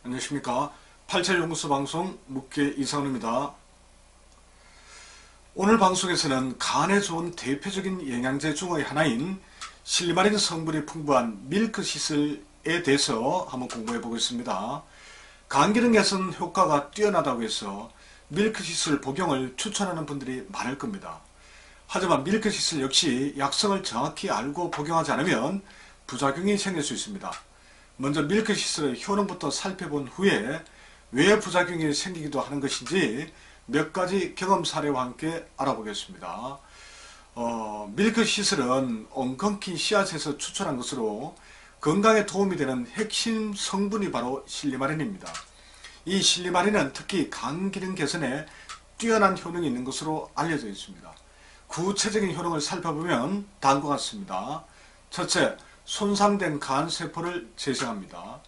안녕하십니까. 87연구소 방송 묵계 이상훈입니다. 오늘 방송에서는 간에 좋은 대표적인 영양제 중의 하나인 실리마린 성분이 풍부한 밀크시슬에 대해서 한번 공부해 보겠습니다. 간 기능 개선 효과가 뛰어나다고 해서 밀크시슬 복용을 추천하는 분들이 많을 겁니다. 하지만 밀크시슬 역시 약성을 정확히 알고 복용하지 않으면 부작용이 생길 수 있습니다. 먼저 밀크시슬의 효능부터 살펴본 후에 왜 부작용이 생기기도 하는 것인지 몇 가지 경험 사례와 함께 알아보겠습니다. 밀크시슬은 엉겅퀴 씨앗에서 추출한 것으로 건강에 도움이 되는 핵심 성분이 바로 실리마린입니다. 이 실리마린은 특히 간 기능 개선에 뛰어난 효능이 있는 것으로 알려져 있습니다. 구체적인 효능을 살펴보면 다음과 같습니다. 첫째, 손상된 간세포를 재생합니다.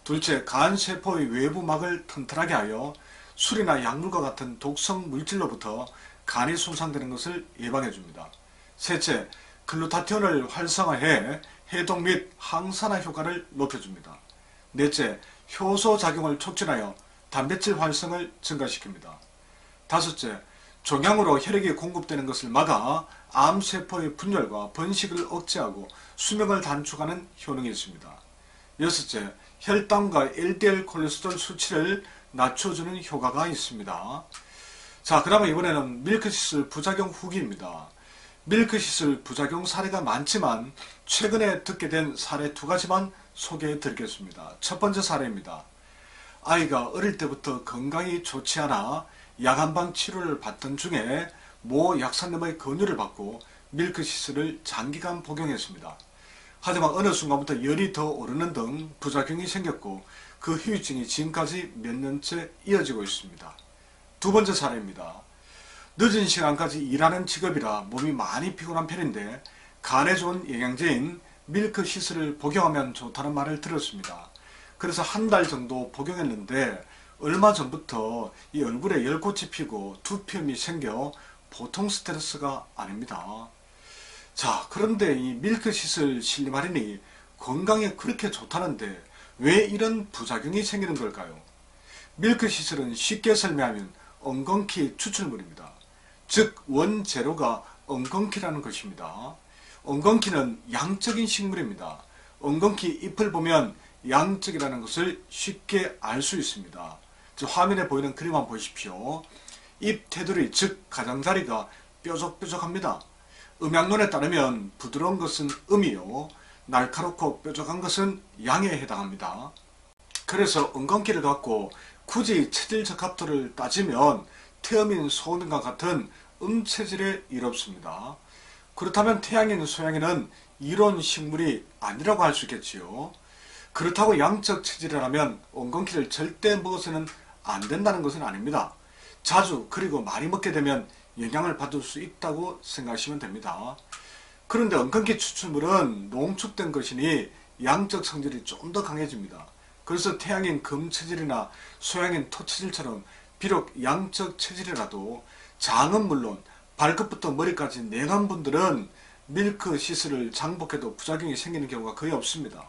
둘째, 간세포의 외부막을 튼튼하게 하여 술이나 약물과 같은 독성 물질로부터 간이 손상되는 것을 예방해줍니다. 셋째, 글루타티온을 활성화해 해독 및 항산화 효과를 높여줍니다. 넷째, 효소작용을 촉진하여 단백질 활성을 증가시킵니다. 다섯째, 종양으로 혈액이 공급되는 것을 막아 암세포의 분열과 번식을 억제하고 수명을 단축하는 효능이 있습니다. 여섯째, 혈당과 LDL 콜레스테롤 수치를 낮춰주는 효과가 있습니다. 자, 그러면 이번에는 밀크시슬 부작용 후기입니다. 밀크시슬 부작용 사례가 많지만 최근에 듣게 된 사례 두 가지만 소개해 드리겠습니다. 첫 번째 사례입니다. 아이가 어릴 때부터 건강이 좋지 않아 약한방 치료를 받던 중에 모 약사님의 권유를 받고 밀크시슬을 장기간 복용했습니다. 하지만 어느 순간부터 열이 더 오르는 등 부작용이 생겼고 그 후유증이 지금까지 몇 년째 이어지고 있습니다. 두 번째 사례입니다. 늦은 시간까지 일하는 직업이라 몸이 많이 피곤한 편인데 간에 좋은 영양제인 밀크시슬을 복용하면 좋다는 말을 들었습니다. 그래서 한 달 정도 복용했는데 얼마 전부터 이 얼굴에 열꽃이 피고 두피염이 생겨 보통 스트레스가 아닙니다. 자, 그런데 이 밀크시슬 실리마린이 건강에 그렇게 좋다는데 왜 이런 부작용이 생기는 걸까요? 밀크시슬은 쉽게 설명하면 엉겅퀴 추출물입니다. 즉 원재료가 엉겅퀴라는 것입니다. 엉겅퀴는 양적인 식물입니다. 엉겅퀴 잎을 보면 양적이라는 것을 쉽게 알 수 있습니다. 화면에 보이는 그림 한번 보십시오. 잎 테두리 즉 가장자리가 뾰족뾰족합니다. 음양론에 따르면 부드러운 것은 음이요 날카롭고 뾰족한 것은 양에 해당합니다. 그래서 엉겅퀴를 갖고 굳이 체질 적합도를 따지면 태음인 소음인과 같은 음체질에 이롭습니다. 그렇다면 태양인 소양인은 이론 식물이 아니라고 할 수 있겠지요. 그렇다고 양적 체질이라면 엉겅퀴를 절대 먹어서는 안 된다는 것은 아닙니다. 자주 그리고 많이 먹게 되면 영향을 받을 수 있다고 생각하시면 됩니다. 그런데 엉겅퀴 추출물은 농축된 것이니 양적 성질이 좀 더 강해집니다. 그래서 태양인 금체질이나 소양인 토체질처럼 비록 양적 체질이라도 장은 물론 발끝부터 머리까지 냉한 분들은 밀크시슬을 장복해도 부작용이 생기는 경우가 거의 없습니다.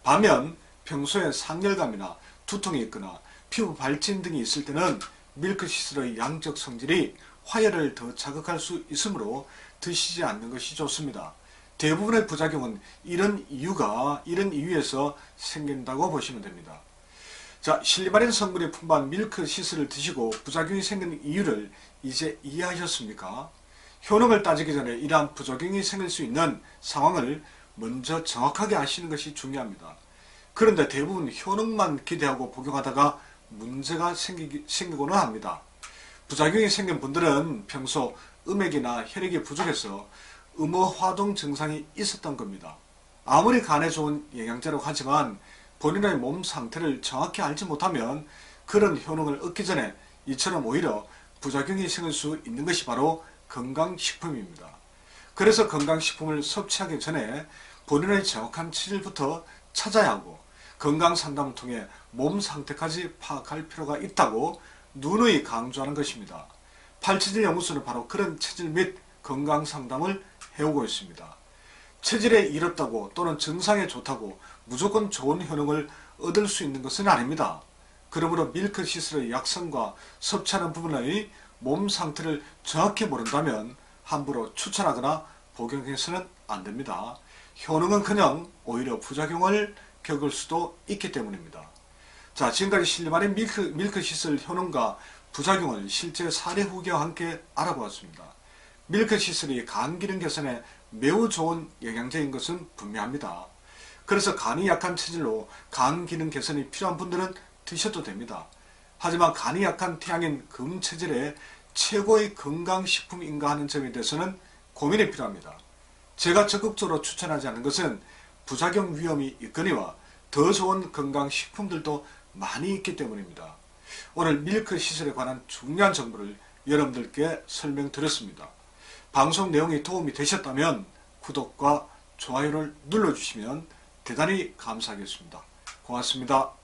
반면 평소에 상열감이나 두통이 있거나 피부 발진 등이 있을 때는 밀크시슬의 양적 성질이 화열을 더 자극할 수 있으므로 드시지 않는 것이 좋습니다. 대부분의 부작용은 이런 이유에서 생긴다고 보시면 됩니다. 자, 실리마린 성분이 풍부한 밀크시슬을 드시고 부작용이 생기는 이유를 이제 이해하셨습니까? 효능을 따지기 전에 이러한 부작용이 생길 수 있는 상황을 먼저 정확하게 아시는 것이 중요합니다. 그런데 대부분 효능만 기대하고 복용하다가 문제가 생기고는 합니다. 부작용이 생긴 분들은 평소 음액이나 혈액이 부족해서 음어화동 증상이 있었던 겁니다. 아무리 간에 좋은 영양제라고 하지만 본인의 몸 상태를 정확히 알지 못하면 그런 효능을 얻기 전에 이처럼 오히려 부작용이 생길 수 있는 것이 바로 건강식품입니다. 그래서 건강식품을 섭취하기 전에 본인의 정확한 체질부터 찾아야 하고 건강상담을 통해 몸 상태까지 파악할 필요가 있다고 누누이 강조하는 것입니다. 8체질연구소는 바로 그런 체질 및 건강상담을 해오고 있습니다. 체질에 이롭다고 또는 증상에 좋다고 무조건 좋은 효능을 얻을 수 있는 것은 아닙니다. 그러므로 밀크 시슬의 약성과 섭취하는 부분의 몸 상태를 정확히 모른다면 함부로 추천하거나 복용해서는 안 됩니다. 효능은커녕 오히려 부작용을 겪을 수도 있기 때문입니다. 자, 지금까지 실리마린 밀크 시슬 효능과 부작용을 실제 사례 후기와 함께 알아보았습니다. 밀크 시슬이 간 기능 개선에 매우 좋은 영양제인 것은 분명합니다. 그래서 간이 약한 체질로 간 기능 개선이 필요한 분들은 드셔도 됩니다. 하지만 간이 약한 태양인 금체질에 최고의 건강식품인가 하는 점에 대해서는 고민이 필요합니다. 제가 적극적으로 추천하지 않는 것은 부작용 위험이 있거니와 더 좋은 건강식품들도 많이 있기 때문입니다. 오늘 밀크 시슬에 관한 중요한 정보를 여러분들께 설명드렸습니다. 방송 내용이 도움이 되셨다면 구독과 좋아요를 눌러주시면 대단히 감사하겠습니다. 고맙습니다.